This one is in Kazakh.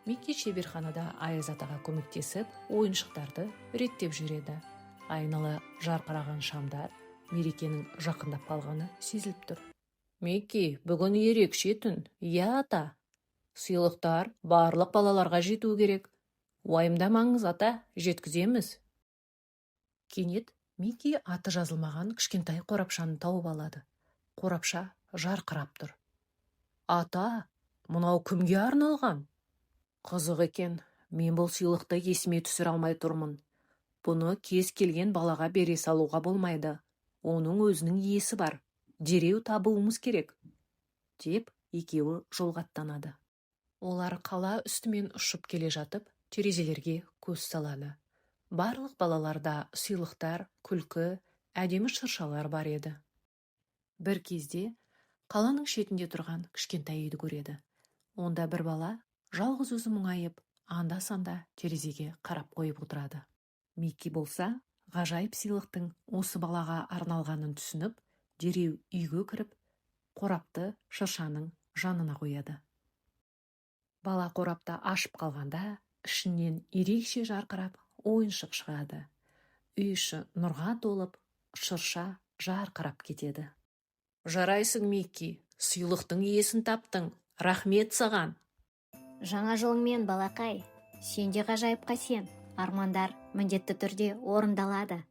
Микки шеберханада Аяз атаға көмектесіп, ойыншықтарды реттеп жүреді. Айнала жарқыраған шамдар мерекенің жақындап қалғаны сезіліп тұр. Микки, бүгін ерекше түн. Иә, ата. Сыйлықтар барлық балаларға жету керек. Уайымдамаңыз, ата, жеткіземіз. Кенет Микки аты жазылмаған кішкентай қорапшаны тауып алады. Қорапша жарқырап тұр. Ата, мынау кімге арналған? Қызық екен, мен бұл сыйлықты есіме түсіре алмай тұрмын. Бұны кез келген балаға бере салуға болмайды. Оның өзінің иесі бар. Дереу табуымыз керек. Деп екеуі жолға аттанады. Олар қала үстімен ұшып келе жатып, терезелерге көз салады. Барлық балаларда сыйлықтар, күлкі, әдемі шыршалар бар еді. Бір кезде қаланың шетінде тұрған кішкентай үйді көреді. Онда бір бала жалғыз өзі мұңайып, анда-санда терезеге қарап қойып отырады. Микки болса, ғажайып сыйлықтың осы балаға арналғанын түсініп, дереу үйге кіріп, қорапты шыршаның жанына қояды. Бала қорапты ашып қалғанда, ішінен ерекше жарқырап ойыншық шығады. Үй іші нұрға толып, шырша жарқырап кетеді. Жарайсың, Микки, сыйлықтың иесін таптың. Рахмет саған. Жаңа жылыңмен, балақай. Сен де ғажайыпқа сен. Армандар міндетті түрде орындалады.